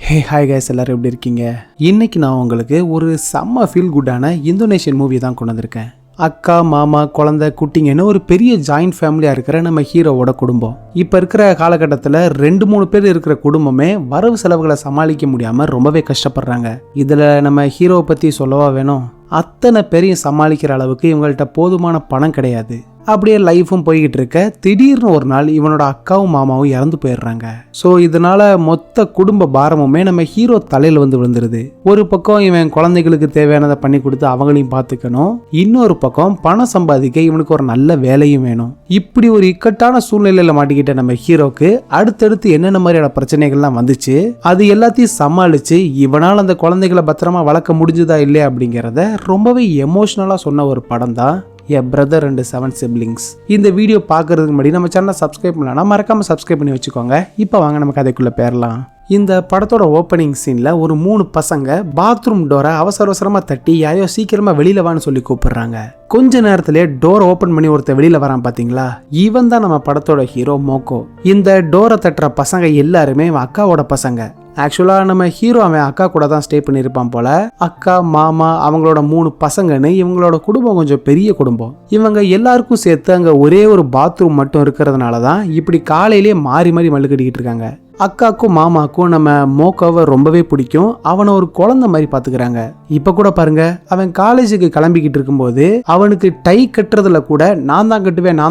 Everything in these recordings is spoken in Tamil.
ஹே ஹாய் கைஸ், எல்லாரும் எப்படி இருக்கீங்க? இன்னைக்கு நான் உங்களுக்கு ஒரு செம்ம ஃபீல் குட்டான இந்தோனேஷியன் மூவி தான் கொண்டு வந்திருக்கேன். அக்கா, மாமா, குழந்தை, குட்டிங்கன்னு ஒரு பெரிய ஜாயிண்ட் ஃபேமிலியாக இருக்கிற நம்ம ஹீரோவோட குடும்பம். இப்போ இருக்கிற காலகட்டத்தில் 2-3 பேர் இருக்கிற குடும்பமே வரவு செலவுகளை சமாளிக்க முடியாமல் ரொம்பவே கஷ்டப்படுறாங்க. இதில் நம்ம ஹீரோவை பற்றி சொல்லவா வேணும்? அத்தனை பேரையும் சமாளிக்கிற அளவுக்கு இவங்கள்ட்ட போதுமான பணம் கிடையாது. அப்படியே லைஃபும் போய்கிட்டு இருக்க திடீர்னு ஒரு நாள் இவனோட அக்காவும் மாமாவும் இறந்து போயிடுறாங்க. ஸோ இதனால மொத்த குடும்ப பாரமுமே நம்ம ஹீரோ தலையில் வந்து விழுந்துருது. ஒரு பக்கம் இவன் குழந்தைகளுக்கு தேவையானதை பண்ணி கொடுத்து அவங்களையும் பார்த்துக்கணும், இன்னொரு பக்கம் பணம் சம்பாதிக்க இவனுக்கு ஒரு நல்ல வேலையும் வேணும். இப்படி ஒரு இக்கட்டான சூழ்நிலையில மாட்டிக்கிட்ட நம்ம ஹீரோக்கு அடுத்தடுத்து என்னென்ன மாதிரியான பிரச்சனைகள்லாம் வந்துச்சு, அது எல்லாத்தையும் சமாளிச்சு இவனால் அந்த குழந்தைகளை பத்திரமா வளர்க்க முடிஞ்சுதா இல்லையா அப்படிங்கிறத ரொம்பவே எமோஷனலா சொன்ன ஒரு படம் தான் A Brother and 7 Siblings. இந்த வீடியோ பார்க்கறதுக்கு முன்னாடி நம்ம சேனலை சப்ஸ்கிரைப் பண்ணலன்னா மறக்காம சப்ஸ்கிரைப் பண்ணி வச்சுக்கோங்க. இப்போ வாங்க நம்ம கதைக்குள்ள போயிடலாம். இந்த படத்தோட ஓப்பனிங் சீன்ல ஒரு 3 பசங்க பாத்ரூம் டோரை அவசரமா தட்டி யாரையோ சீக்கிரமா வெளியில வான்னு சொல்லி கூப்பிடுறாங்க. கொஞ்ச நேரத்திலே டோர் ஓபன் பண்ணி ஒருத்தர் வெளியில வரான் பாத்தீங்களா? இவன் தான் நம்ம படத்தோட ஹீரோ மோக்கோ. இந்த டோரை தட்டுற பசங்க எல்லாருமே அக்காவோட பசங்க. ஆக்சுவலா நம்ம ஹீரோ அவன் அக்கா கூட தான் ஸ்டே பண்ணியிருப்பான் போல. அக்கா, மாமா, அவங்களோட 3 பசங்கன்னு இவங்களோட குடும்பம் கொஞ்சம் பெரிய குடும்பம். இவங்க எல்லாருக்கும் சேர்த்து அங்க ஒரே ஒரு பாத்ரூம் மட்டும் இருக்கிறதுனால தான் இப்படி காலையிலேயே மாறி மாறி மல்லு கட்டிக்கிட்டு இருக்காங்க. அக்காக்கும் மாமாக்கும் நம்ம மோக்கோவை ரொம்பவே பிடிக்கும். அவனை ஒரு குழந்தை மாதிரி பாத்துக்கிறாங்க. இப்ப கூட பாருங்க, அவன் காலேஜுக்கு கிளம்பிக்கிட்டு இருக்கும்போது அவனுக்கு டை கட்டுறதுல கூட நான் தான் கட்டுவேன்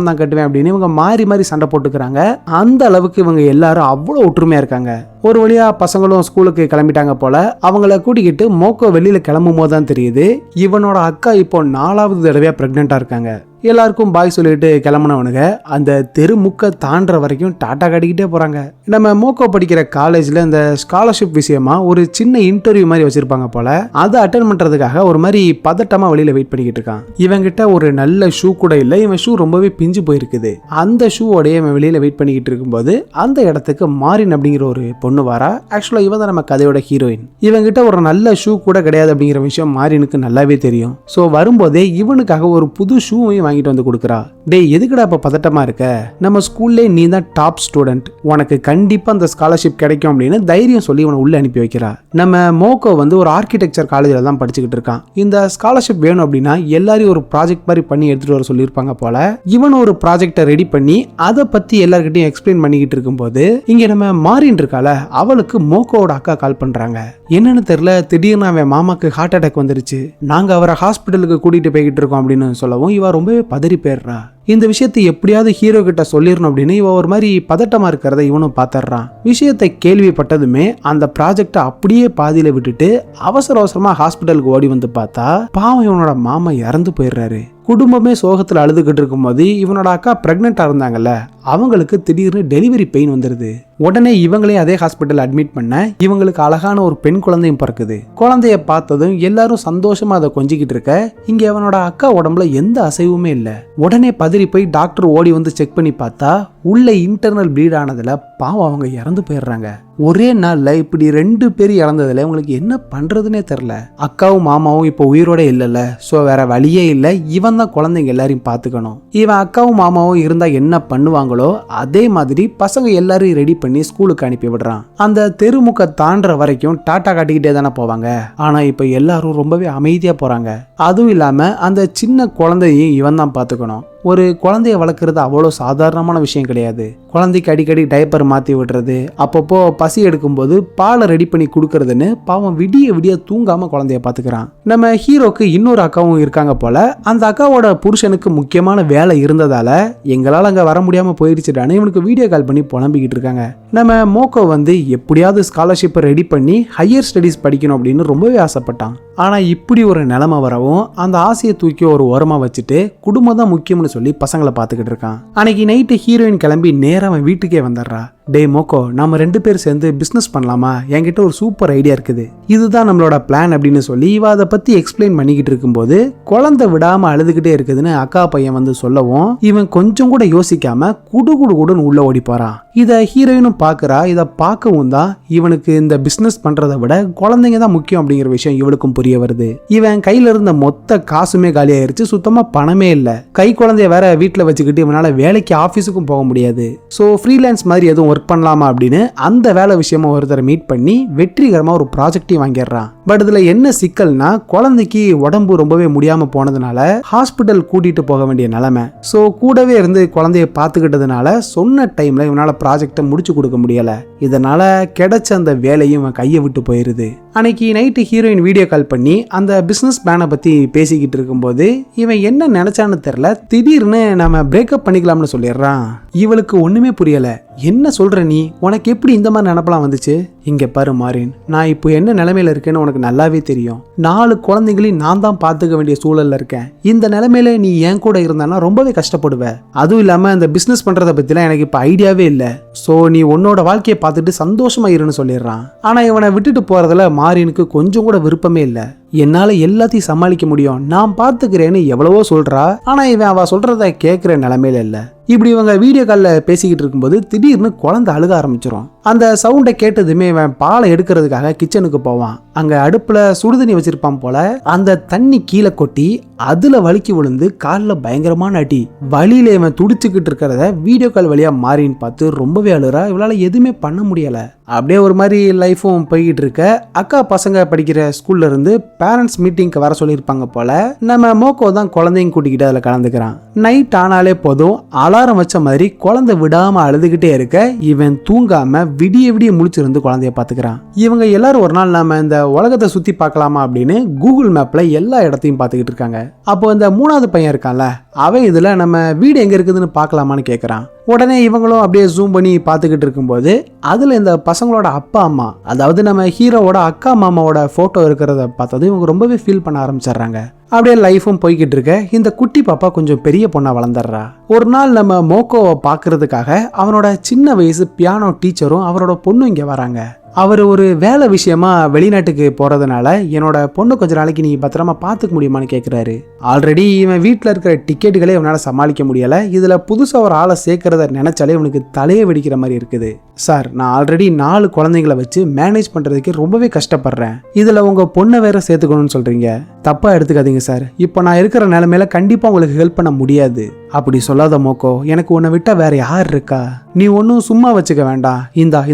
அப்படின்னு இவங்க மாறி மாறி சண்டை போட்டுக்கிறாங்க. அந்த அளவுக்கு இவங்க எல்லாரும் அவ்வளவு ஒற்றுமையா இருக்காங்க. ஒரு வழியா பசங்களும் ஸ்கூலுக்கு கிளம்பிட்டாங்க போல. அவங்கள கூட்டிக்கிட்டு மோக்கோ வெளியில கிளம்பும் போது தான் தெரியுது இவனோட அக்கா இப்போ 4வது தடவையா பிரெக்னெண்டா இருக்காங்க. எல்லாருக்கும் பாய் சொல்லிட்டு கிளம்புனவனுங்க அந்த தெருமுக்க தாண்டுற வரைக்கும் டாட்டா காட்டிக்கிட்டே போறாங்க. நம்ம மோக்கோ படிக்கிற காலேஜ்ல இந்த ஸ்காலர்ஷிப் விஷயமா ஒரு சின்ன இன்டர்வியூ மாதிரி வச்சிருப்பாங்க போல. அதை அட்டென்ட் பண்றதுக்காக ஒரு மாதிரி பதட்டமா வெளியில வெயிட் பண்ணிக்கிட்டு இருக்கான். இவங்கிட்ட ஒரு நல்ல ஷூ கூட இல்ல. இவன் ஷூ ரொம்பவே பிஞ்சு போயிருக்குது. அந்த ஷூவோடய இவன் வெளியில வெயிட் பண்ணிக்கிட்டு இருக்கும்போது அந்த இடத்துக்கு மாரின் அப்படிங்கிற ஒரு பொண்ணு வாரா. ஆக்சுவலா இவன் தான் நம்ம கதையோட ஹீரோயின். இவங்கிட்ட ஒரு நல்ல ஷூ கூட கிடையாது அப்படிங்கிற விஷயம் மாரினுக்கு நல்லாவே தெரியும். ஸோ வரும்போதே இவனுக்காக ஒரு புது ஷூவையும் வாங்கிட்டு வந்து கொடுக்குறா. டே, எதுக்குடா இப்ப பதட்டமா இருக்க? நம்ம ஸ்கூல்லே நீ தான் டாப் ஸ்டூடெண்ட், உனக்கு கண்டிப்பா அந்த ஸ்காலர்ஷிப் கிடைக்கும் அப்படின்னு தைரியம் சொல்லி இவனை உள்ள அனுப்பி வைக்கிறா. நம்ம மோக்கோ வந்து ஒரு ஆர்கிடெக்சர் காலேஜில் தான் படிச்சுக்கிட்டு இருக்கான். இந்த ஸ்காலர்ஷிப் வேணும் அப்படின்னா எல்லாரையும் ஒரு ப்ராஜெக்ட் மாதிரி பண்ணி எடுத்துட்டு வர சொல்லியிருப்பாங்க போல. இவன் ஒரு ப்ராஜெக்டை ரெடி பண்ணி அதை பத்தி எல்லார்கிட்டையும் எக்ஸ்பிளைன் பண்ணிக்கிட்டு இருக்கும்போது இங்க நம்ம மாரின் இருக்கால, அவளுக்கு மோக்கோவோட அக்கா கால் பண்றாங்க. என்னன்னு தெரியல, திடீர்னு அவன் மாமாக்கு ஹார்ட் அட்டாக் வந்துருச்சு, நாங்க அவரை ஹாஸ்பிட்டலுக்கு கூட்டிட்டு போய்கிட்டு இருக்கோம் அப்படின்னு சொல்லவும் இவ ரொம்பவே பதறி போயிடுறா. இந்த விஷயத்தை எப்படியாவது ஹீரோ கிட்ட சொல்லிடணும் அப்படின்னு இவ ஒரு மாதிரி பதட்டமா இருக்கிறத இவனும் பாத்துறான். விஷயத்தை கேள்விப்பட்டதுமே அந்த ப்ராஜெக்டை அப்படியே பாதியில விட்டுட்டு அவசரமா ஹாஸ்பிட்டலுக்கு ஓடி வந்து பார்த்தா பாவம் இவனோட மாமா இறந்து போயிடுறாரு. குடும்பமே சோகத்துல அழுதுகிட்டு இருக்கும்போது இவனோட அக்கா பிரெக்னெண்டா இருந்தாங்கல்ல, அவங்களுக்கு திடீர்னு டெலிவரி பெயின் வந்துருது. உடனே இவங்களையும் அதே ஹாஸ்பிட்டல் அட்மிட் பண்ண இவங்களுக்கு அழகான ஒரு பெண் குழந்தையும் பிறக்குது. குழந்தைய பார்த்ததும் எல்லாரும் சந்தோஷமா அதை கொஞ்சிக்கிட்டு இருக்க இங்க அவனோட அக்கா உடம்புல எந்த அசைவுமே இல்ல. உடனே பதறி போய் டாக்டர் ஓடி வந்து செக் பண்ணி பார்த்தா உள்ள இன்டர்னல் ப்ளீட் ஆனதுல பாவம் அவங்க இறந்து போயிடுறாங்க. ஒரே நாள்ல இப்படி 2 பேர் இறந்ததுல உங்களுக்கு என்ன பண்றதுன்னே தெரியல. அக்காவும் மாமாவும் இப்போ உயிரோட இல்லைல்ல, சோ வேற வழியே இல்லை, இவன் தான் குழந்தைங்க எல்லாரையும் பாத்துக்கணும். இவன் அக்காவும் மாமாவும் இருந்தா என்ன பண்ணுவாங்களோ அதே மாதிரி பசங்க எல்லாரையும் ரெடி பண்ணி ஸ்கூலுக்கு அனுப்பி விடுறான். அந்த தெருமுக்க தாண்டுற வரைக்கும் டாட்டா காட்டிக்கிட்டே தானே போவாங்க. ஆனா இப்ப எல்லாரும் ரொம்பவே அமைதியா போறாங்க. அதுவும் இல்லாம அந்த சின்ன குழந்தையும் இவன் தான் பாத்துக்கணும். ஒரு குழந்தைய வளர்க்குறது அவ்வளோ சாதாரணமான விஷயம் கிடையாது. குழந்தைக்கு அடிக்கடி டைப்பர் மாற்றி விடுறது, அப்பப்போ பசி எடுக்கும்போது பாலை ரெடி பண்ணி கொடுக்கறதுன்னு பாவம் விடிய தூங்காம குழந்தைய பார்த்துக்கிறான். நம்ம ஹீரோக்கு இன்னொரு அக்காவும் இருக்காங்க போல. அந்த அக்காவோட புருஷனுக்கு முக்கியமான வேலை இருந்ததால எங்களால் அங்கே வர முடியாம போயிடுச்சுடான்னு இவனுக்கு வீடியோ கால் பண்ணி புலம்பிக்கிட்டு இருக்காங்க. நம்ம மோக்கோ வந்து எப்படியாவது ஸ்காலர்ஷிப்பை ரெடி பண்ணி ஹையர் ஸ்டடீஸ் படிக்கணும் அப்படின்னு ரொம்பவே ஆசைப்பட்டான். ஆனால் இப்படி ஒரு நிலைமை வரவும் அந்த ஆசையை தூக்கி ஒரு ஓரமாக வச்சுட்டு குடும்பம் தான் முக்கியம்னு சொல்லி பசங்களை பார்த்துக்கிட்டு இருக்கான். அன்னைக்கு நைட்டு ஹீரோயின் கிளம்பி நேரா அவன் வீட்டுக்கே வந்துடுறா. டே மோக்கோ, நாம 2 பேர் சேர்ந்து பிசினஸ் பண்ணலாமா? என்கிட்ட ஒரு சூப்பர் ஐடியா இருக்குது, இதுதான் நம்மளோட பிளான் அப்படின்னு சொல்லி இவ அதை பத்தி எக்ஸ்பிளைன் பண்ணிக்கிட்டு இருக்கும்போது குழந்தை விடாம அழுதுகிட்டே இருக்குதுன்னு அக்கா பையன் வந்து சொல்லவும் இவன் கொஞ்சம் கூட யோசிக்காம குடுன்னு உள்ள ஓடி போறான். இதை ஹீரோயினும் பாக்குறா. இதை பார்க்கவும் தான் இவனுக்கு இந்த பிசினஸ் பண்றதை விட குழந்தைங்க தான் முக்கியம் அப்படிங்கிற விஷயம் இவளுக்கும் புரிய வருது. இவன் கையில இருந்த மொத்த காசுமே காலி ஆயிருச்சு, சுத்தமா பணமே இல்ல. கை குழந்தைய வேற வீட்டுல வச்சுக்கிட்டு இவனால வேலைக்கு ஆபீஸுக்கும் போக முடியாது. சோ ஃப்ரீலான்ஸ் மாதிரி எதுவும் ஒர்க் பண்ணலாமா அப்படின்னு அந்த வேலை விஷயமா ஒருத்தரை மீட் பண்ணி வெற்றிகரமா ஒரு ப்ராஜெக்டையும் வாங்கிடுறான். பட் இதுல என்ன சிக்கல்னா குழந்தைக்கு உடம்பு ரொம்பவே முடியாம போனதுனால ஹாஸ்பிட்டல் கூட்டிட்டு போக வேண்டிய நிலைமை. ஸோ கூடவே இருந்து குழந்தைய பார்த்துக்கிட்டதுனால சொன்ன டைம்ல இவனால ப்ராஜெக்டை முடிச்சு கொடுக்க முடியல. இதனால கிடைச்ச அந்த வேலையும் இவன் கையை விட்டு போயிருது. அன்னைக்கு நைட்டு ஹீரோயின் வீடியோ கால் பண்ணி அந்த பிசினஸ் பிளானை பத்தி பேசிக்கிட்டு இருக்கும்போது இவன் என்ன நினைச்சான்னு தெரியல, திடீர்னு நம்ம பிரேக்கப் பண்ணிக்கலாம்னு சொல்லிடுறான். இவளுக்கு ஒண்ணுமே புரியல. என்ன சொல்ற நீ? உனக்கு எப்படி இந்த மாதிரி நினைப்பெல்லாம் வந்துச்சு? இங்க பாரு மாரின், நான் இப்போ என்ன நிலைமையில இருக்கேன்னு உனக்கு நல்லாவே தெரியும். 4 குழந்தைகளையும் நான் தான் பார்த்துக்க வேண்டிய சூழல்ல இருக்கேன். இந்த நிலைமையில நீ என் கூட இருந்தானா ரொம்பவே கஷ்டப்படுவ. அதுவும் இல்லாம இந்த பிசினஸ் பண்றத பத்திலாம் எனக்கு இப்ப ஐடியாவே இல்ல. சோ நீ உன்னோட வாழ்க்கையை பார்த்துட்டு சந்தோஷமா இருன்னு சொல்லிடுறான். ஆனா இவனை விட்டுட்டு போறதுல மாரினுக்கு கொஞ்சம் கூட விருப்பமே இல்ல. என்னால எல்லாத்தையும் சமாளிக்க முடியும், நான் பாத்துக்கிறேன்னு எவ்வளவோ சொல்றா. ஆனா இவன் அவ சொல்றத கேட்கிற நிலைமையில இல்ல. இப்படி இவங்க வீடியோ கால்ல பேசிக்கிட்டு இருக்கும்போது திடீர்னு குழந்தை அழுக ஆரம்பிச்சிடும். அந்த சவுண்டை கேட்டதுமே இவன் பாலை எடுக்கிறதுக்காக கிச்சனுக்கு போவான். அங்க அடுப்புல சுடுதண்ணி வச்சிருப்பான் போல. அந்த தண்ணி கீழே கொட்டி அதுல வலிக்கு விழுந்து காலில் பயங்கரமான அடி. வலியில இவன் துடிச்சுக்கிட்டு இருக்கிறத வீடியோ கால் வழியா மாறின்னு பார்த்து ரொம்பவே அழுறா. இவளால எதுவுமே பண்ண முடியல. அப்படியே ஒரு மாதிரி லைஃபும் போய்கிட்டு இருக்க. அக்கா பசங்க படிக்கிற ஸ்கூல்ல இருந்து பேரண்ட்ஸ் மீட்டிங்க்கு வர சொல்லியிருப்பாங்க போல. நம்ம மோக்கோ தான் குழந்தையும் கூட்டிக்கிட்டு அதில் கலந்துக்கிறான். நைட் ஆனாலே போதும் அலாரம் வச்ச மாதிரி குழந்தை விடாம அழுதுகிட்டே இருக்க இவன் தூங்காம விடிய விடிய முழிச்சிருந்து குழந்தைய பாத்துக்கிறான். இவங்க எல்லாரும் ஒரு நாள் நாம இந்த உலகத்தை சுத்தி பார்க்கலாமா அப்படின்னு கூகுள் மேப்ல எல்லா இடத்தையும் பார்த்துக்கிட்டு இருக்காங்க. அப்போ இந்த 3வது பையன் இருக்கான்ல, அவன் இதுல நம்ம வீடு எங்க இருக்குதுன்னு பார்க்கலாமான்னு கேட்கறான். உடனே இவங்களும் அப்படியே ஜூம் பண்ணி பார்த்துக்கிட்டு இருக்கும்போது அதுல இந்த பசங்களோட அப்பா அம்மா, அதாவது நம்ம ஹீரோவோட அக்கா மாமாவோட போட்டோ இருக்கிறத பார்த்தது இவங்க ரொம்பவே ஃபீல் பண்ண ஆரம்பிச்சிடுறாங்க. அப்படியே லைஃபும் போய்கிட்டு இருக்க இந்த குட்டி பாப்பா கொஞ்சம் பெரிய பொண்ணா வளர்ந்துடுறா. ஒரு நாள் நம்ம மோக்கோவை பார்க்கறதுக்காக அவனோட சின்ன வயசு பியானோ டீச்சரும் அவரோட பொண்ணும் இங்க வராங்க. அவர் ஒரு வேலை விஷயமா வெளிநாட்டுக்கு போறதுனால என்னோட பொண்ணு கொஞ்ச நாளைக்கு நீ பத்திரமா பாத்துக்க முடியுமான்னு கேட்கிறாரு. ஆல்ரெடி இவன் வீட்டில் இருக்கிற டிக்கெட்டுகளே இவனால சமாளிக்க முடியல. இதுல புதுசா ஒரு ஆளை சேர்க்கறத நினைச்சாலே இவனுக்கு தலையை வெடிக்கிற மாதிரி இருக்குது. சார், நான் ஆல்ரெடி 4 குழந்தைங்களை வச்சு மேனேஜ் பண்றதுக்கு ரொம்பவே கஷ்டப்படுறேன். இதுல உங்க பொண்ணை வேற சேர்த்துக்கணும்னு சொல்றீங்க. தப்பா எடுத்துக்காதீங்க சார். இப்போ நான் இருக்கிற நிலைமையில கண்டிப்பா உங்களுக்கு ஹெல்ப் பண்ண முடியாது. அப்படி சொல்லாத மோக்கோ, எனக்கு உன்னை விட்டா வேற யார் இருக்கா? நீ ஒன்னும் சும்மா வச்சுக்க வேண்டாம்,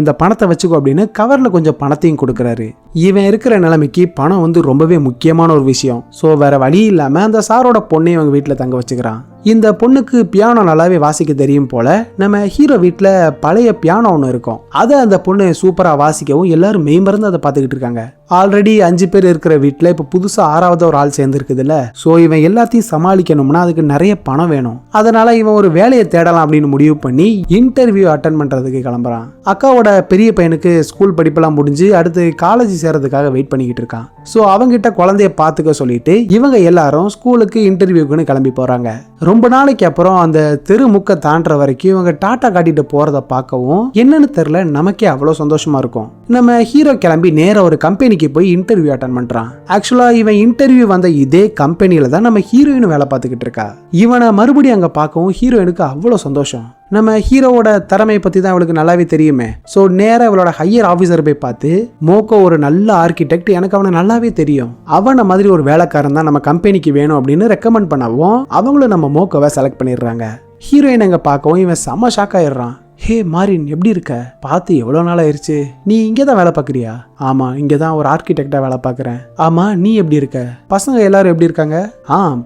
இந்த பணத்தை வச்சுக்கோ அப்படின்னு கவர்ல கொஞ்சம் பணத்தையும் கொடுக்கறாரு. இவன் இருக்கிற நிலைமைக்கு பணம் வந்து ரொம்பவே முக்கியமான ஒரு விஷயம். சோ வேற வழி இல்லாம அந்த சாரோட பொண்ணையும் அவங்க வீட்டுல தங்க வச்சுக்கிறான். இந்த பொண்ணுக்கு பியானோ நல்லாவே வாசிக்க தெரியும் போல. நம்ம ஹீரோ வீட்டுல பழைய பியானோ ஒன்று இருக்கும். அதை அந்த பொண்ணு சூப்பரா வாசிக்கவும் எல்லாரும் மெய்மறந்து அதை பார்த்துக்கிட்டு இருக்காங்க. ஆல்ரெடி 5 பேர் இருக்கிற வீட்டுல இப்ப புதுசா 6வது ஒரு ஆள் சேர்ந்து இருக்குதுல்ல. சோ இவன் எல்லாத்தையும் சமாளிக்கணும்னா அதுக்கு நிறைய பணம் வேணும். அதனால இவன் ஒரு வேலையை தேடலாம் அப்படின்னு முடிவு பண்ணி இன்டர்வியூ அட்டன் பண்றதுக்கு கிளம்புறான். அக்காவோட பெரிய பையனுக்கு ஸ்கூல் படிப்பெல்லாம் முடிஞ்சு அடுத்து காலேஜ் சேர்றதுக்காக வெயிட் பண்ணிக்கிட்டு இருக்கான். சோ அவங்கிட்ட குழந்தைய பாத்துக்க சொல்லிட்டு இவங்க எல்லாரும் ஸ்கூலுக்கு இன்டர்வியூக்குன்னு கிளம்பி போறாங்க. ரொம்ப நாளைக்கு அப்புறம் அந்த தெருமுக்க தாண்டுற வரைக்கும் இவங்க டாட்டா காட்டிட்டு போறத பார்க்கவும் என்னன்னு தெரியல, நமக்கே அவ்வளவு சந்தோஷமா இருக்கும். நம்ம ஹீரோ கிளம்பி நேர ஒரு கம்பெனிக்கு போய் இன்டர்வியூ அட்டன் பண்றான். ஆக்சுவலா இவன் இன்டர்வியூ வந்த இதே கம்பெனியில தான் நம்ம ஹீரோயின் வேலை பார்த்துக்கிட்டு இருக்கா. இவனை மறுபடியும் அங்க பார்க்கவும் ஹீரோயினுக்கு அவ்வளவு சந்தோஷம். நம்ம ஹீரோவோட திறமையை பத்தி தான் அவளுக்கு நல்லாவே தெரியுமே. சோ நேரா அவளோட ஹையர் ஆபீசர் போய் பார்த்து, மோக்கோ ஒரு நல்ல ஆர்கிடெக்ட், எனக்கு அவனை நல்லாவே தெரியும், அவனை மாதிரி ஒரு வேலைக்காரன் தான் நம்ம கம்பெனிக்கு வேணும் அப்படின்னு ரெக்கமெண்ட் பண்ணவும் அவங்களும் நம்ம மோக்கோவை செலக்ட் பண்ணிடுறாங்க. ஹீரோயின் அங்க பார்க்கவும் இவன் செம ஷாக் ஆயிடுறான். ஹே மாரின், எப்படி இருக்க? பார்த்து எவ்வளோ நாள் ஆயிடுச்சு. நீ இங்கே தான் வேலை பார்க்குறியா? ஆமா, இங்கே தான் ஒரு ஆர்கிடெக்டா வேலை பார்க்குறேன். ஆமா, நீ எப்படி இருக்க? பசங்க எல்லாரும் எப்படி இருக்காங்க?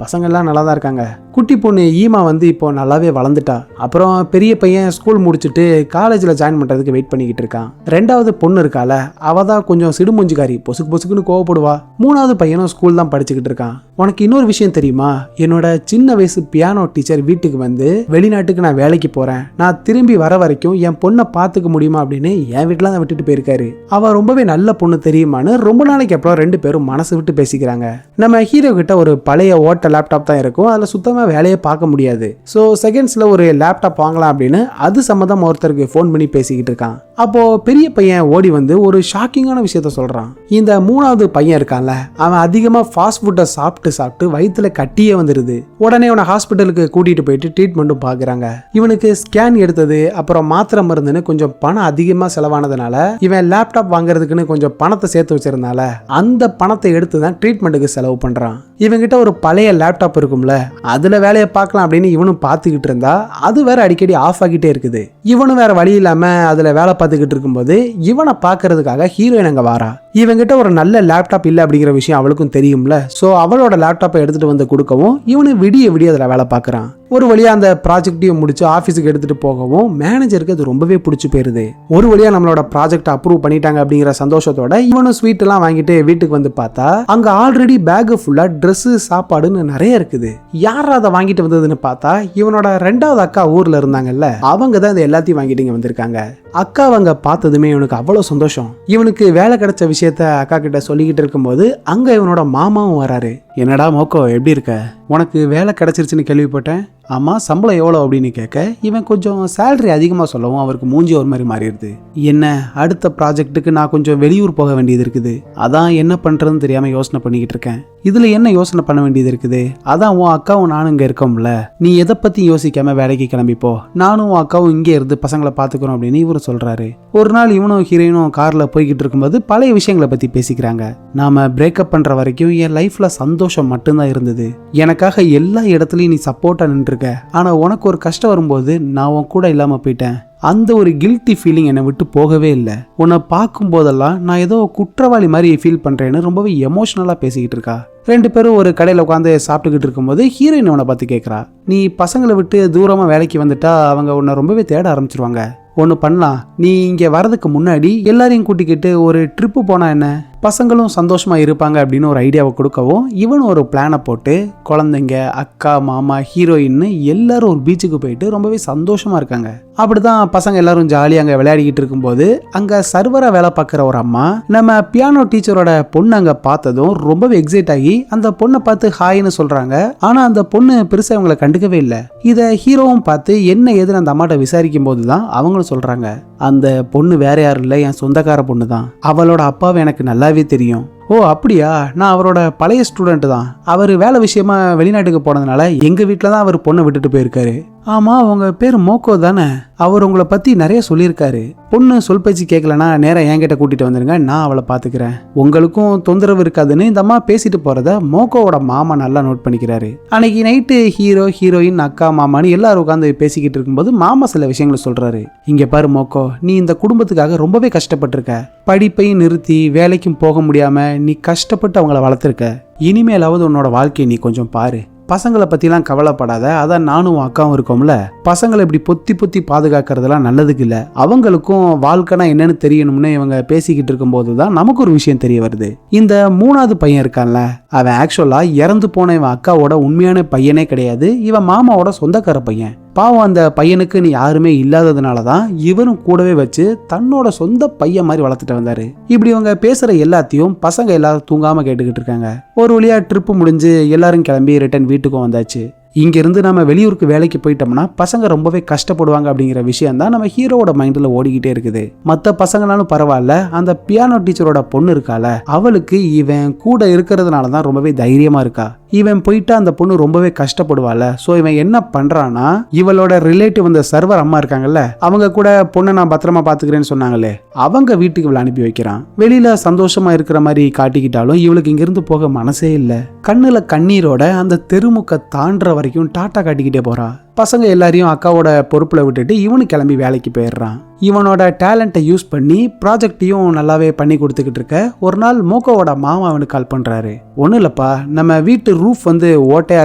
பசங்க எல்லாம் நல்லா தான் இருக்காங்க. குட்டி பொண்ணு ஈமா வந்து இப்போ நல்லாவே வளர்ந்துட்டா. அப்புறம் பெரிய பையன் ஸ்கூல் முடிச்சுட்டு காலேஜில் ஜாயின் பண்ணுறதுக்கு வெயிட் பண்ணிக்கிட்டு இருக்கான். 2வது பொண்ணு இருக்கால, அவ தான் கொஞ்சம் சிடுமுஞ்சிக்காரி, பொசுக்கு பொசுக்குன்னு கோவப்படுவா. 3வது பையனும் ஸ்கூல் தான் படிச்சுக்கிட்டு இருக்கான். உனக்கு இன்னொரு விஷயம் தெரியுமா? என்னோட சின்ன வயசு பியானோ டீச்சர் வீட்டுக்கு வந்து வெளிநாட்டுக்கு நான் வேலைக்கு போறேன், நான் திரும்பி வர வரைக்கும் என் பொண்ணை பார்த்துக்க முடியுமா அப்படின்னு என் வீட்டில் தான் விட்டுட்டு போயிருக்காரு. அவ ரொம்பவே நல்ல பொண்ணு தெரியுமான்னு ரொம்ப நாளைக்கு அப்புறம் 2 பேரும் மனசு விட்டு பேசிக்கிறாங்க. நம்ம ஹீரோ கிட்ட ஒரு பழைய ஓட்ட லேப்டாப் தான் இருக்கும். அதில் சுத்தமாக வேலையை பார்க்க முடியாது. ஸோ செகண்ட்ஸில் ஒரு லேப்டாப் வாங்கலாம் அப்படின்னு அது சம்மந்தம் ஒருத்தருக்கு ஃபோன் பண்ணி பேசிக்கிட்டு இருக்கான். அப்போ பெரிய பையன் ஓடி வந்து ஒரு ஷாக்கிங்கான விஷயத்த சொல்றான். இந்த 3வது பையன் இருக்கான்ல, அவன் அதிகமாக ஃபாஸ்ட் ஃபுட்டை சாப்பிட்டு வயிற்றுல கட்டியே வந்துருது. உடனே அவனை ஹாஸ்பிட்டலுக்கு கூட்டிட்டு போயிட்டு ட்ரீட்மெண்ட்டும் பார்க்குறாங்க. இவனுக்கு ஸ்கேன் எடுத்தது, அப்புறம் மாத்திரை மருந்துன்னு கொஞ்சம் பணம் அதிகமாக செலவானதுனால இவன் லேப்டாப் வாங்குறதுக்குன்னு ஹீரோயின் கொஞ்சம் பணத்தை சேர்த்து வச்சிருந்தால அந்த பணத்தை எடுத்து தான் ட்ரீட்மெண்ட்டுக்கு செலவு பண்றான். இவங்கிட்ட ஒரு பழைய லேப்டாப் இருக்கும்ல, அதுல வேலையை பார்க்கலாம் அப்படின்னு இவனும் பார்த்துக்கிட்டு இருந்தா அது வேற அடிக்கடி ஆஃப் ஆகிட்டே இருக்குது. இவனும் வேற வழி இல்லாம அதுல வேலை பார்த்துக்கிட்டு இருக்கும்போது இவனை பார்க்கறதுக்காக ஹீரோயின் அங்க வாரா. இவங்கிட்ட ஒரு நல்ல லேப்டாப் இல்லை அப்படிங்கிற விஷயம் அவளுக்கும் தெரியும்ல. ஸோ அவளோட லேப்டாப்பை எடுத்துட்டு வந்து கொடுக்கவும் இவனு விடிய அதில் வேலை பார்க்குறான். ஒரு வழியா அந்த ப்ராஜெக்டையும் முடிச்சு ஆஃபீஸுக்கு எடுத்துட்டு போகவும் மேனேஜருக்கு அது ரொம்பவே பிடிச்சி போயிருது. ஒரு வழியா நம்மளோட ப்ராஜெக்ட் அப்ரூவ் பண்ணிட்டாங்க அப்படிங்கிற சந்தோஷத்தோட இவனும் ஸ்வீட் எல்லாம் வாங்கிட்டு வீட்டுக்கு வந்து பார்த்தா அங்க ஆல்ரெடி பேக் ஃபுல்லா ட்ரெஸ் சாப்பாடுன்னு நிறைய இருக்குது. யாரா அதை வாங்கிட்டு வந்ததுன்னு பார்த்தா இவனோட 2வது அக்கா ஊர்ல இருந்தாங்கல்ல, அவங்க தான் இந்த எல்லாத்தையும் வாங்கிட்டு இங்க வந்திருக்காங்க. அக்கா அவங்க பார்த்ததுமே இவனுக்கு அவ்வளவு சந்தோஷம். இவனுக்கு வேலை கிடைச்ச விஷயத்த அக்கா கிட்ட சொல்லிக்கிட்டு இருக்கும்போது அங்க இவனோட மாமாவும் வராரு. என்னடா மோக்கோ, எப்படி இருக்க? உனக்கு வேலை கிடைச்சிருச்சுன்னு கேள்விப்பட்டேன். ஆமா, சம்பளம் எவ்வளோ அப்படின்னு கேட்க இவன் கொஞ்சம் சேலரி அதிகமாக சொல்லவும் அவருக்கு மூஞ்சி ஒரு மாதிரி மாறிடுது. என்ன, அடுத்த ப்ராஜெக்ட்டுக்கு நான் கொஞ்சம் வெளியூர் போக வேண்டியது இருக்குது. அதான் என்ன பண்ணுறதுன்னு தெரியாமல் யோசனை பண்ணிக்கிட்டு இருக்கேன். இதில் என்ன யோசனை பண்ண வேண்டியது இருக்குது? அதான் உன் அக்காவும் நானும் இங்கே இருக்கோம்ல, நீ எதை பற்றி யோசிக்காம வேலைக்கு கிளம்பிப்போ, நானும் உன் அக்காவும் இங்கே இருந்து பசங்களை பார்த்துக்கிறோம் அப்படின்னு இவரு சொல்கிறாரு. ஒரு நாள் இவனும் ஹீரோயினும் காரில் போய்கிட்டு இருக்கும்போது பழைய விஷயங்களை பற்றி பேசிக்கிறாங்க. நாம பிரேக்கப் பண்ணுற வரைக்கும் என் லைஃப்பில் சந்தோஷம் மட்டும்தான் இருந்தது. எனக்காக எல்லா இடத்துலையும் நீ சப்போர்ட்டாக நின்றுருக்க. ஆனா உனக்கு ஒரு கஷ்டம் வரும்போது நான் உன் கூட இல்லாம போயிட்டேன். அந்த ஒரு கில்ட்டி ஃபீலிங் என்னை விட்டு போகவே இல்லை. உன்னை பார்க்கும் போதெல்லாம் நான் ஏதோ குற்றவாளி மாதிரி ஃபீல் பண்றேன்னு ரொம்பவே எமோஷனலா பேசிக்கிட்டு இருக்கா. 2 பேரும் ஒரு கடையில் உட்காந்து சாப்பிட்டுக்கிட்டு இருக்கும்போது ஹீரோயின் அவனை பார்த்து கேட்குறா, நீ பசங்களை விட்டு தூரமா வேலைக்கு வந்துட்டா அவங்க உன்னை ரொம்பவே தேட ஆரம்பிச்சிருவாங்க. ஒன்று பண்ணலாம், நீ இங்கே வரதுக்கு முன்னாடி எல்லாரையும் கூட்டிக்கிட்டு ஒரு ட்ரிப்பு போனா என்ன, பசங்களும் சந்தோஷமா இருப்பாங்க அப்படின்னு ஒரு ஐடியாவை கொடுக்கவும் இவனும் ஒரு பிளானை போட்டு குழந்தைங்க, அக்கா, மாமா, ஹீரோயின்னு எல்லாரும் ஒரு பீச்சுக்கு போயிட்டு ரொம்பவே சந்தோஷமா இருக்காங்க. அப்படிதான் பசங்க எல்லாரும் ஜாலியாக அங்கே விளையாடிக்கிட்டு இருக்கும்போது அங்கே சர்வராக வேலை பார்க்குற ஒரு அம்மா நம்ம பியானோ டீச்சரோட பொண்ணு அங்கே பார்த்ததும் ரொம்பவே எக்ஸைட் ஆகி அந்த பொண்ணை பார்த்து ஹாய்னு சொல்றாங்க. ஆனால் அந்த பொண்ணு பெருசாக அவங்களை கண்டுக்கவே இல்லை. இதை ஹீரோவும் பார்த்து என்ன ஏதுன்னு அந்த அம்மாட்ட விசாரிக்கும் போது தான் அவங்களும் சொல்றாங்க, அந்த பொண்ணு வேற யாரும் இல்லை, என் சொந்தக்கார பொண்ணு தான். அவளோட அப்பாவை எனக்கு நல்லாவே தெரியும். ஓ அப்படியா, நான் அவரோட பழைய ஸ்டூடெண்ட் தான். அவர் வேலை விஷயமா வெளிநாட்டுக்கு போனதுனால எங்க வீட்டில் தான் அவர் பொண்ணை விட்டுட்டு போயிருக்காரு. ஆமா, உங்க பேர் மோக்கோ தானே? அவர் உங்களை பத்தி நிறைய சொல்லியிருக்காரு. பொண்ணு சொல் பேச்சு கேட்கலன்னா நேரம் என்கிட்ட கூட்டிட்டு வந்துருங்க, நான் அவளை பாத்துக்கிறேன், உங்களுக்கும் தொந்தரவு இருக்காதுன்னு இந்த அம்மா பேசிட்டு போறத மோக்கோவோட மாமா நல்லா நோட் பண்ணிக்கிறாரு. அன்னைக்கு நைட்டு ஹீரோ, ஹீரோயின், அக்கா, மாமான்னு எல்லாரும் உட்காந்து பேசிக்கிட்டு இருக்கும்போது மாமா சில விஷயங்களை சொல்றாரு. இங்க பாரு மோக்கோ, நீ இந்த குடும்பத்துக்காக ரொம்பவே கஷ்டப்பட்டிருக்க. படிப்பையும் நிறுத்தி வேலைக்கும் போக முடியாம நீ கஷ்டப்பட்டு அவங்கள வளர்த்துருக்க. இனிமேலாவது உன்னோட வாழ்க்கையை நீ கொஞ்சம் பாரு. பசங்களை பற்றிலாம் கவலைப்படாத. அதான் நானும் அக்காவும் இருக்கோம்ல, பசங்களை இப்படி பொத்தி பொத்தி பாதுகாக்கிறதுலாம் நல்லதுக்கு இல்லை. அவங்களுக்கும் வாழ்க்கைனா என்னன்னு தெரியணும்னு இவங்க பேசிக்கிட்டு இருக்கும்போது தான் நமக்கு ஒரு விஷயம் தெரிய வருது. இந்த 3வது பையன் இருக்கான்ல, அவன் ஆக்சுவலா இறந்து போன இவன் அக்காவோட உண்மையான பையனே கிடையாது, இவன் மாமாவோட சொந்தக்கார பையன். பாவம், அந்த பையனுக்கு நீ யாருமே இல்லாததுனால தான் இவரும் கூடவே வச்சு தன்னோட சொந்த பையன் மாதிரி வளர்த்துட்டு வந்தாரு. இப்படி இவங்க பேசுற எல்லாத்தையும் பசங்க எல்லாரும் தூங்காம கேட்டுக்கிட்டு இருக்காங்க. ஒரு வழியா ட்ரிப்பு முடிஞ்சு எல்லாரும் கிளம்பி ரிட்டர்ன் வீட்டுக்கும் வந்தாச்சு. இங்கிருந்து நம்ம வெளியூருக்கு வேலைக்கு போயிட்டோம்னா பசங்க ரொம்பவே கஷ்டப்படுவாங்க அப்படிங்கிற விஷயம் தான் நம்ம ஹீரோவோட மைண்ட்ல ஓடிக்கிட்டே இருக்குது. மற்ற பசங்களாலும் பரவாயில்ல, அந்த பியானோ டீச்சரோட பொண்ணு இருக்கால, அவளுக்கு இவன் கூட இருக்கிறதுனால தான் ரொம்பவே தைரியமா இருக்கா. இவன் போயிட்டா அந்த பொண்ணு ரொம்பவே கஷ்டப்படுவாள். ஸோ இவன் என்ன பண்றான்னா, இவளோட ரிலேட்டிவ் அந்த சர்வர் அம்மா இருக்காங்கல்ல, அவங்க கூட பொண்ணை நான் பத்திரமா பாத்துக்கிறேன்னு சொன்னாங்களே, அவங்க வீட்டுக்கு இவளை அனுப்பி வைக்கிறான். வெளியில சந்தோஷமா இருக்கிற மாதிரி காட்டிக்கிட்டாலும் இவளுக்கு இங்கிருந்து போக மனசே இல்லை. கண்ணுல கண்ணீரோட அந்த தெருமுக்க தாண்டுற வரைக்கும் டாட்டா காட்டிக்கிட்டே போறா. பசங்க எல்லாரையும் அக்காவோட பொறுப்புல விட்டுட்டு இவனு கிளம்பி வேலைக்கு போயிடுறான். இவனோட டேலண்ட்டை யூஸ் பண்ணி ப்ராஜெக்டையும் நல்லாவே பண்ணி கொடுத்துக்கிட்டு இருக்க ஒரு நாள் மோக்கோவோட மாமா அவனுக்கு கால் பண்றாரு. ஒன்றும் இல்லப்பா, நம்ம வீட்டு ரூஃப் ஓட்டையா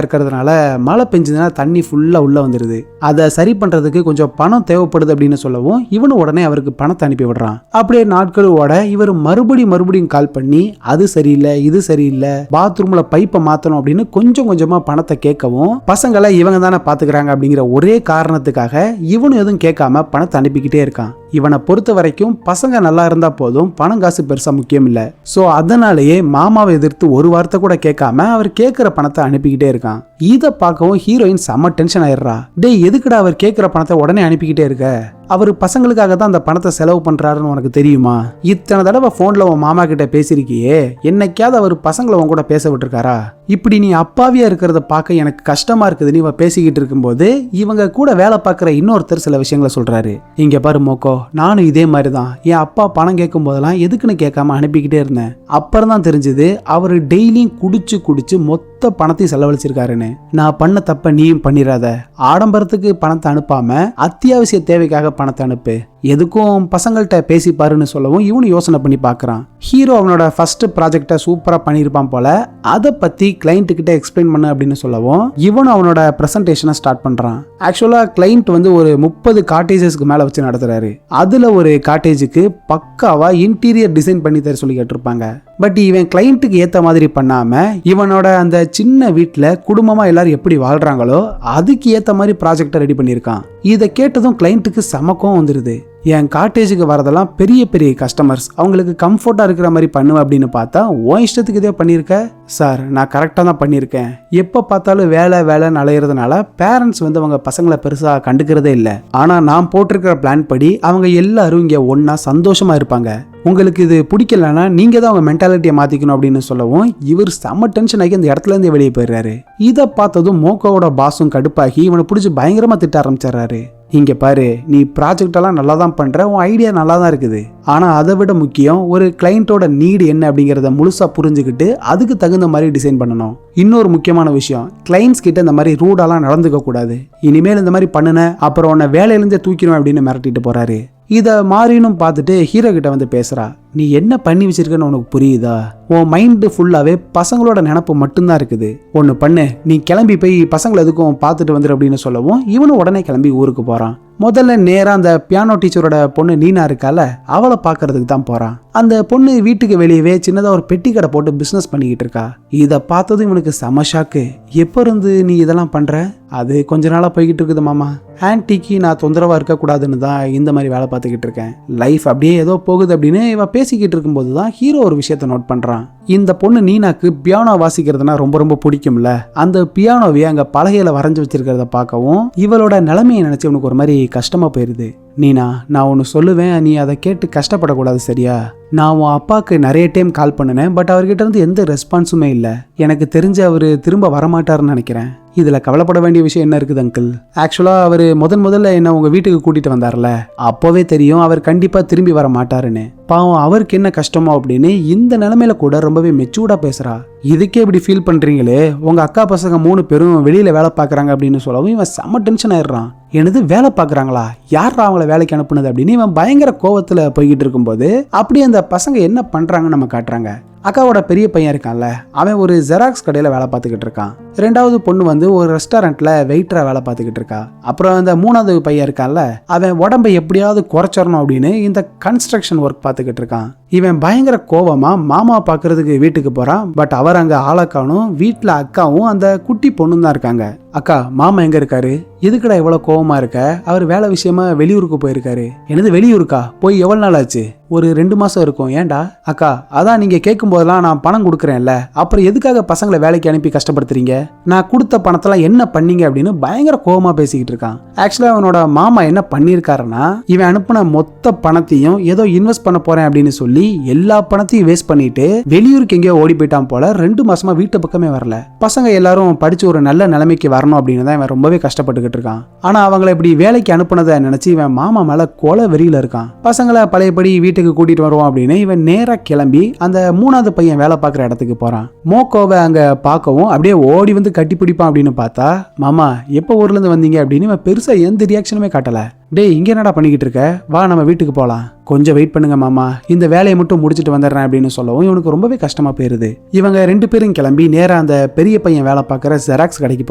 இருக்கிறதுனால மழை பெஞ்சதுன்னா தண்ணி ஃபுல்லா உள்ள வந்துருது, அதை சரி பண்றதுக்கு கொஞ்சம் பணம் தேவைப்படுது அப்படின்னு சொல்லவும் இவனு உடனே அவருக்கு பணத்தை அனுப்பி விடுறான். அப்படியே நாட்கள் ஓட இவர் மறுபடியும் கால் பண்ணி அது சரியில்லை, இது சரியில்லை, பாத்ரூம்ல பைப்பை மாத்தணும் அப்படின்னு கொஞ்சம் கொஞ்சமா பணத்தை கேட்கவும் பசங்களை இவங்க தானே பாத்துக்கிறாங்க அப்படிங்கிற ஒரே காரணத்துக்காக இவனும் எதுவும் கேட்காம பணத்தை அனுப்பிக்கிட்டே இருக்கான். இவனை பொறுத்த வரைக்கும் பசங்க நல்லா இருந்தா போதும், பணம் காசு பெருசா முக்கியம் இல்ல. சோ அதனாலேயே மாமாவை எதிர்த்து ஒரு வார்த்தை கூட கேட்காம அவர் கேட்கிற பணத்தை அனுப்பிக்கிட்டே இருக்கான். இதை பார்க்கவும் ஹீரோயின் செம்ம டென்ஷன் ஆயிடுறா. டேய், எதுக்குடா அவர் கேட்கிற பணத்தை உடனே அனுப்பிக்கிட்டே இருக்க, அவர் பசங்களுக்காக தான் அந்த பணத்தை செலவு பண்றாருன்னு உனக்கு தெரியுமா? இத்தனை தடவை போன்ல உன் மாமா கிட்ட பேசிருக்கியே, என்னைக்காவது அவர் பசங்களை உன் கூட பேச விட்டுருக்காரா? இப்படி நீ அப்பாவியா இருக்கிறத பார்க்க எனக்கு கஷ்டமா இருக்குதுன்னு இவ பேசிக்கிட்டு இருக்கும்போது இவங்க கூட வேலை பார்க்குற இன்னொருத்தர் சில விஷயங்களை சொல்றாரு. இங்க பாரு மோக்கோ, நானும் இதே மாதிரி தான் என் அப்பா பணம் கேட்கும் போதெல்லாம் எதுக்குன்னு கேட்காம அனுப்பிக்கிட்டே இருந்தேன். அப்புறம் தான் தெரிஞ்சது அவர் டெய்லியும் குடிச்சு குடிச்சு மொத்த பணத்தையும் செலவழிச்சிருக்காருன்னு. நான் பண்ண தப்ப நீயும் பண்ணிடாத, ஆடம்பரத்துக்கு பணத்தை அனுப்பாம அத்தியாவசிய தேவைக்காக பணத்தை அனுப்பு, எதுக்கும் பசங்கள்கிட்ட பேசி பாருன்னு சொல்லவும் இவனு யோசனை பண்ணி பார்க்கறான். ஹீரோ அவனோட ஃபர்ஸ்ட் ப்ராஜெக்டை சூப்பரா பண்ணியிருப்பான் போல, அதை பத்தி கிளைண்ட் கிட்ட எக்ஸ்பிளைன் பண்ணு அப்படின்னு சொல்லவும் இவனும் அவனோட பிரசன்டேஷனை ஸ்டார்ட் பண்றான். ஆக்சுவலா கிளைண்ட் வந்து ஒரு 30 காட்டேஜஸ்க்கு மேல வச்சு நடத்துறாரு. அதுல ஒரு காட்டேஜுக்கு பக்காவா இன்டீரியர் டிசைன் பண்ணி தர சொல்லி கேட்டிருப்பாங்க. பட் இவன் கிளைண்ட்டுக்கு ஏத்த மாதிரி பண்ணாம இவனோட அந்த சின்ன வீட்டுல குடும்பமா எல்லாரும் எப்படி வாழ்றாங்களோ அதுக்கு ஏத்த மாதிரி ப்ராஜெக்டை ரெடி பண்ணியிருக்கான். இதை கேட்டதும் கிளைண்ட்டுக்கு சமக்கம் வந்துருது. என் காட்டேஜுக்கு வரதெல்லாம் பெரிய பெரிய கஸ்டமர்ஸ், அவங்களுக்கு கம்ஃபர்ட்டா இருக்கிற மாதிரி பண்ணுவேன் அப்படின்னு பார்த்தா உன் இஷ்டத்துக்கு இதே பண்ணியிருக்க. சார், நான் கரெக்டாக தான் பண்ணியிருக்கேன். எப்போ பார்த்தாலும் வேலை வேலைன்னு அலையிறதுனால பேரண்ட்ஸ் வந்து அவங்க பசங்களை பெருசாக கண்டுக்கிறதே இல்லை. ஆனால் நான் போட்டிருக்கிற பிளான் படி அவங்க எல்லாரும் இங்கே ஒன்றா சந்தோஷமாக இருப்பாங்க. உங்களுக்கு இது பிடிக்கலன்னா நீங்கள் தான் உங்கள் மென்டாலிட்டியை மாற்றிக்கணும் அப்படின்னு சொல்லவும் இவர் செம்ம டென்ஷன் ஆகி அந்த இடத்துலேருந்தே வெளியே போயிடுறாரு. இதை பார்த்ததும் மோக்கோவோட பாஸும் கடுப்பாகி இவனை பிடிச்சி பயங்கரமாக திட்ட ஆரம்பிச்சிடுறாரு. இங்க பாரு, நீ ப்ராஜெக்ட் எல்லாம் நல்லா தான் பண்ற, உன் ஐடியா நல்லா தான் இருக்குது. ஆனா அதை விட முக்கியம் ஒரு கிளைண்டோட நீடு என்ன அப்படிங்கறத முழுசா புரிஞ்சுக்கிட்டு அதுக்கு தகுந்த மாதிரி டிசைன் பண்ணணும். இன்னொரு முக்கியமான விஷயம், கிளைண்ட்ஸ் கிட்ட இந்த மாதிரி ரூடாலாம் நடந்துக்க கூடாது. இனிமேல் இந்த மாதிரி பண்ணுன அப்புறம் உன்னை வேலையிலிருந்தே தூக்கிடும் அப்படின்னு மிரட்டிட்டு போறாரு. இதை மாறினும் பார்த்துட்டு ஹீரோ கிட்ட வந்து பேசுறா. நீ என்ன பண்ணி வச்சிருக்கன்னு உனக்கு புரியுதா? உன் மைண்டு ஃபுல்லாவே பசங்களோட நினப்பு மட்டும்தான் இருக்குது. ஒன்று பண்ணு, நீ கிளம்பி போய் பசங்களை எதுக்கும் பார்த்துட்டு வந்துரு அப்படின்னு சொல்லவும் இவனும் உடனே கிளம்பி ஊருக்கு போறான். முதல்ல நேரா அந்த பியானோ டீச்சரோட பொண்ணு நீனா இருக்கால, அவளை பாக்குறதுக்கு தான் போறான். அந்த பொண்ணு வீட்டுக்கு வெளியவே சின்னதா ஒரு பெட்டி கடை போட்டு பிசினஸ் பண்ணிக்கிட்டு இருக்கா. இதை பார்த்ததும் இவனுக்கு செம ஷாக்கு. எப்ப இருந்து நீ இதெல்லாம் பண்ற? அது கொஞ்ச நாளா போய்கிட்டு இருக்குது மாமா. ஆன்டிக்கு நான் தொந்தரவா இருக்க கூடாதுன்னு தான் இந்த மாதிரி வேலை பார்த்துக்கிட்டு இருக்கேன். லைஃப் அப்படியே ஏதோ போகுது அப்படின்னு இவன் பேசிக்கிட்டு இருக்கும்போது தான் ஹீரோ ஒரு விஷயத்த நோட் பண்றான். இந்த பொண்ணு நீனாக்கு பியானோ வாசிக்கிறதுனா ரொம்ப ரொம்ப பிடிக்கும்ல. அந்த பியானோவை அங்க பலகையில வரைஞ்சு வச்சிருக்கிறத பார்க்கவும் இவளோட நிலைமையை நினைச்சு இவனுக்கு ஒரு மாதிரி கஷ்டமா போயிருது. நீனா, நான் ஒன்று சொல்லுவேன், நீ அதை கேட்டு கஷ்டப்படக்கூடாது, சரியா? நான் உன் அப்பாவுக்கு நிறைய டைம் கால் பண்ணினேன், பட் அவர்கிட்ட இருந்து எந்த ரெஸ்பான்ஸுமே இல்லை. எனக்கு தெரிஞ்சு அவர் திரும்ப வரமாட்டாருன்னு நினைக்கிறேன். இதில் கவலைப்பட வேண்டிய விஷயம் என்ன இருக்குது அங்கிள்? ஆக்சுவலாக அவர் முதல்ல என்ன உங்கள் வீட்டுக்கு கூட்டிகிட்டு வந்தார்ல, அப்போவே தெரியும் அவர் கண்டிப்பாக திரும்பி வர மாட்டாருன்னு. பாவம், அவருக்கு என்ன கஷ்டமோ அப்படின்னு இந்த நிலைமையில கூட ரொம்பவே மெச்சூர்டாக பேசுகிறா. இதுக்கே இப்படி ஃபீல் பண்ணுறீங்களே, உங்கள் அக்கா பசங்க 3 பேரும் வெளியில் வேலை பார்க்குறாங்க அப்படின்னு சொல்லவும் இவன் செம்ம டென்ஷன் ஆயிடுறான். எனது வேலை பார்க்குறாங்களா? யார் அவங்கள வேலைக்கு அனுப்புனது அப்படின்னு இவன் பயங்கர கோவத்தில் போய்கிட்டு இருக்கும்போது அப்படியே அந்த பசங்க என்ன பண்ணுறாங்கன்னு நம்ம காட்டுறாங்க. அக்காவோட பெரிய பையன் இருக்கான்ல, அவன் ஒரு ஜெராக்ஸ் கடையில் வேலை பார்த்துக்கிட்டு இருக்கான். 2வது பொண்ணு வந்து ஒரு ரெஸ்டாரண்ட்ல வெயிட்டரா வேலை பார்த்துக்கிட்டு இருக்கா. அப்புறம் அந்த 3வது பையன் இருக்கான்ல, அவன் உடம்பை எப்படியாவது குறைச்சிடணும் அப்படின்னு இந்த கன்ஸ்ட்ரக்ஷன் ஒர்க் பார்த்துக்கிட்டு இருக்கான். இவன் பயங்கர கோவமா மாமா பார்க்கறதுக்கு வீட்டுக்கு போறான். பட் அவர் அங்க ஆளக்கானும், வீட்டுல அக்காவும் அந்த குட்டி பொண்ணும் தான் இருக்காங்க. அக்கா, மாமா எங்க இருக்காரு? எதுக்குடா இவ்வளவு கோவமா இருக்க? அவர் வேலை விஷயமா வெளியூருக்கு போயிருக்காரு. என்னது வெளியூருக்கா? போய் எவ்வளவு நாள் ஆச்சு? ஒரு 2 மாசம் இருக்கும். ஏன்டா? அக்கா, அதான் நீங்க கேட்கும் போதெல்லாம் நான் பணம் கொடுக்குறேன்ல, அப்புறம் எதுக்காக பசங்களை வேலைக்கு அனுப்பி கஷ்டப்படுத்துறீங்க? நான் கொடுத்த பணத்தெல்லாம் என்ன பண்ணீங்க அப்படின்னு பயங்கர கோவமா பேசிக்கிட்டு இருக்கான். ஆக்சுவலா அவனோட மாமா என்ன பண்ணிருக்காருன்னா, இவன் அனுப்பின மொத்த பணத்தையும் ஏதோ இன்வெஸ்ட் பண்ண போறேன் அப்படின்னு சொல்லி எல்லா பணத்தையும் வேஸ்ட் பண்ணிட்டு வெளியூருக்கு எங்கேயோ ஓடி போயிட்டான் போல. 2 மாசமா வீட்டு பக்கமே வரல. பசங்க எல்லாரும் படிச்சு ஒரு நல்ல நிலைமைக்கு வரணும் அப்படின்னு தான் இவன் ரொம்பவே கஷ்டப்பட்டுக்கிட்டு இருக்கான். ஆனா அவங்களை இப்படி வேலைக்கு அனுப்புனதை நினைச்சு இவன் மாமா மேல கொலை வெறியில இருக்கான். பசங்களை பழையபடி வீட்டுக்கு கூட்டிட்டு வருவோம் அப்படின்னு இவன் நேரா கிளம்பி அந்த 3வது பையன் வேலை பார்க்குற இடத்துக்கு போறான். மோக்கோவை அங்க பார்க்கவும் அப்படியே ஓடி வந்து கட்டி பிடிப்பான் அப்படின்னு பார்த்தா, மாமா எப்போ ஊர்ல இருந்து வந்தீங்க அப்படின்னு இவன் பெருசா எந்த ரியாக்ஷனுமே காட்டல. டேய், இங்க என்னடா பண்ணிக்கிட்டு இருக்க? வா, நம்ம வீட்டுக்கு போலாம். கொஞ்சம் வெயிட் பண்ணுங்க மாமா, இந்த வேலையை மட்டும் முடிச்சுட்டு வந்துடுறேன் அப்படின்னு சொல்லவும் இவனுக்கு ரொம்பவே கஷ்டமா போயிருது. இவங்க 2 பேரும் கிளம்பி நேரா அந்த பெரிய பையன் வேலை பார்க்குற ஜெராக்ஸ் கடைக்கு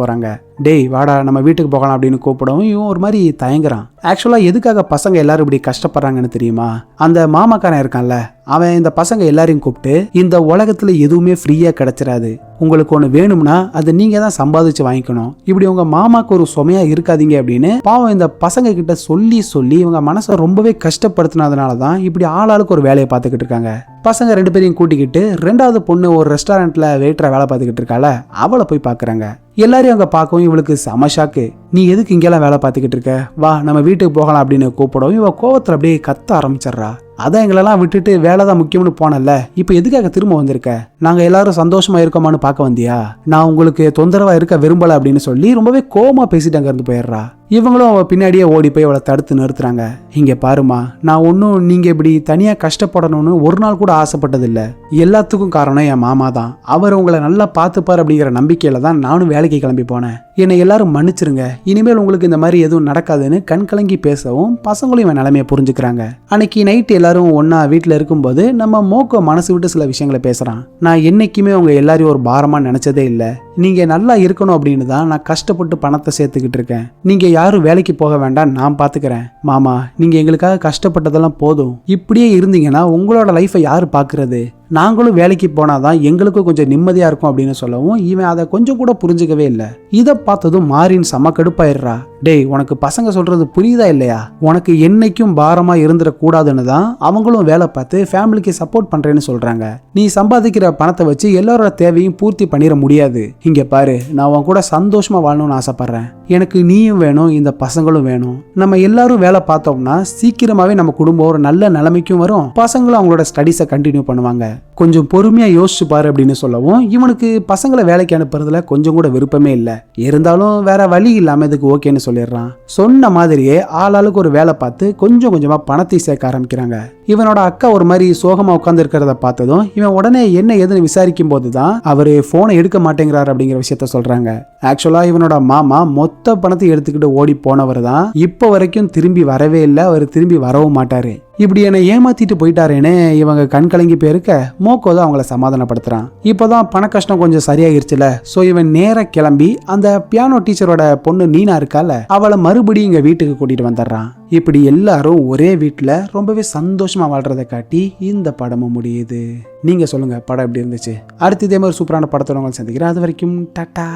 போறாங்க. டேய் வாடா, நம்ம வீட்டுக்கு போகலாம் அப்படின்னு கூப்பிடவும் இவன் ஒரு மாதிரி தயங்குறான். ஆக்சுவலா எதுக்காக பசங்க எல்லாரும் இப்படி கஷ்டப்படுறாங்கன்னு தெரியுமா? அந்த மாமாக்காரன் இருக்கான்ல, அவன் இந்த பசங்க எல்லாரையும் கூப்பிட்டு, இந்த உலகத்துல எதுவுமே ஃப்ரீயா கிடைச்சிடாது, உங்களுக்கு ஒண்ணு வேணும்னா அதை நீங்க தான் சம்பாதிச்சு வாங்கிக்கணும், இப்படி உங்க மாமாக்கு ஒரு சுமையா இருக்காதீங்க அப்படின்னு பாவம் இந்த பசங்க கிட்ட சொல்லி சொல்லி இவங்க மனசை ரொம்பவே கஷ்டப்படுத்தினதுனாலதான் இப்படி ஆளாளுக்கு ஒரு வேலையை பார்த்துக்கிட்டு இருக்காங்க. பசங்க 2 பேரையும் கூட்டிக்கிட்டு 2வது பொண்ணு ஒரு ரெஸ்டாரண்ட்ல வெயிட்டரா வேலை பார்த்துக்கிட்டு இருக்கால, அவளை போய் பாக்குறாங்க. எல்லாரையும் அங்க பார்க்கவும் இவளுக்கு செம ஷாக்கு. நீ எதுக்கு இங்கெல்லாம் வேலை பார்த்துக்கிட்டு இருக்க, வா நம்ம வீட்டுக்கு போகலாம் அப்படின்னு கூப்பிடவும் இவ கோவத்துல அப்படியே கத்த ஆரம்பிச்சிடுறா. அதான் எங்களெல்லாம் விட்டுட்டு வேலை தான் முக்கியம்னு போனல, இப்ப எதுக்காக திரும்ப வந்திருக்க, நாங்க எல்லாரும் சந்தோஷமா இருக்கோமான்னு பார்க்க வந்தியா, நான் உங்களுக்கு தொந்தரவா இருக்க விரும்பல அப்படின்னு சொல்லி ரொம்பவே கோவமா பேசிட்டு அங்க இருந்து போயிடுறா. இவங்களும் அவ பின்னாடியே ஓடி போய் அவளை தடுத்து நிறுத்துறாங்க. இங்க பாருமா, நான் ஒன்னும் நீங்க இப்படி தனியா கஷ்டப்படணும்னு ஒரு நாள் கூட ஆசைப்பட்டதில்ல. எல்லாத்துக்கும் காரணம் என் மாமா தான். அவர் உங்களை நல்லா பார்த்துப்பார் அப்படிங்கிற நம்பிக்கையில தான் நானும் வேலைக்கு கிளம்பி போனேன். என்னை எல்லாரும் மன்னிச்சிருங்க, இனிமேல் உங்களுக்கு இந்த மாதிரி எதுவும் நடக்காதுன்னு கண் கலங்கி பேசவும் பசங்களும் இவன் நிலைமையை புரிஞ்சுக்கிறாங்க. அன்னைக்கு நைட்டு எல்லாரும் ஒன்னா வீட்டுல இருக்கும்போது நம்ம மோக்கோ மனசு விட்டு சில விஷயங்களை பேசுறான். நான் என்னைக்குமே உங்க எல்லாரையும் ஒரு பாரமா நினைச்சதே இல்லை. நீங்க நல்லா இருக்கணும் அப்படின்னு தான் நான் கஷ்டப்பட்டு பணத்தை சேர்த்துக்கிட்டு இருக்கேன். நீங்க யாரும் வேலைக்கு போக வேண்டாம், நான் பாத்துக்கிறேன். மாமா, நீங்க எங்களுக்காக கஷ்டப்பட்டதெல்லாம் போதும். இப்படியே இருந்தீங்கன்னா உங்களோட லைஃபை யாரு பாக்குறது, நாங்களும் வேலைக்கு போனாதான் எங்களுக்கும் கொஞ்சம் நிம்மதியா இருக்கும் அப்படின்னு சொல்லவும் இவன் அதை கொஞ்சம் கூட புரிஞ்சுக்கவே இல்லை. இதை பார்த்ததும் மாரின் செம கடுப்பாயிடுறா. டேய், உனக்கு பசங்க சொல்றது புரியுதா இல்லையா, உனக்கு என்னைக்கும் பாரமா இருந்துடக்கூடாதுன்னு தான் அவங்களும் வேலை பார்த்து ஃபேமிலிக்கு சப்போர்ட் பண்றேன்னு சொல்றாங்க. நீ சம்பாதிக்கிற பணத்தை வச்சு எல்லாரோட தேவையும் பூர்த்தி பண்ணிட முடியாது. இங்க பாரு, நான் உன் கூட சந்தோஷமா வாழணும்னு ஆசைப்படுறேன். எனக்கு நீயும் வேணும், இந்த பசங்களும் வேணும். நம்ம எல்லாரும் வேலை பார்த்தோம்னா சீக்கிரமாவே நம்ம குடும்பம் ஒரு நல்ல நிலைமைக்கும் வரும், பசங்களும் அவங்களோட ஸ்டடீஸை கண்டினியூ பண்ணுவாங்க. கொஞ்சம் பொறுமையா யோசிச்சு பாரு அப்படின்னு சொல்லவும் இவனுக்கு பசங்களை வேலைக்கு அனுப்புறதுல கொஞ்சம் கூட விருப்பமே இல்லை. இருந்தாலும் வேற வழி இல்லாம இதுக்கு ஓகேன்னு சொல்லிடுறான். சொன்ன மாதிரியே ஆளாளுக்கு ஒரு வேலை பார்த்து கொஞ்சம் கொஞ்சமா பணத்தை சேர்க்க ஆரம்பிக்கிறாங்க. இவனோட அக்கா ஒரு மாதிரி சோகமா உட்கார்ந்து இருக்கிறத பார்த்ததும் இவன் உடனே என்ன ஏதுன்னு விசாரிக்கும் போதுதான் அவரு போனை எடுக்க மாட்டேங்கிறாரு அப்படிங்கிற விஷயத்த சொல்றாங்க. ஆக்சுவலா இவனோட மாமா மொத்த பணத்தை எடுத்துக்கிட்டு ஓடி போனவர் தான் இப்ப வரைக்கும் திரும்பி வரவே இல்லை, அவர் திரும்பி வரவும் மாட்டாரு. இப்படி என்னை ஏமாத்திட்டு போயிட்டாரேன்னு இவங்க கண் கலங்கி போயிருக்க மோக்கோ தான் அவங்கள சமாதானப்படுத்துறான். இப்போதான் பண கஷ்டம் கொஞ்சம் சரியாயிருச்சுல, சோ இவன் நேர கிளம்பி அந்த பியானோ டீச்சரோட பொண்ணு நீனா இருக்கால, அவளை மறுபடியும் இங்க வீட்டுக்கு கூட்டிட்டு வந்துடுறான். இப்படி எல்லாரும் ஒரே வீட்டுல ரொம்பவே சந்தோஷமா வாழ்றதை காட்டி இந்த படமும் முடியுது. நீங்க சொல்லுங்க, படம் எப்படி இருந்துச்சு? அடுத்து இதே மாதிரி சூப்பரான படத்தோட உங்களை சந்திக்கிறேன். அது வரைக்கும் டாடா,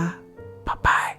பாய்.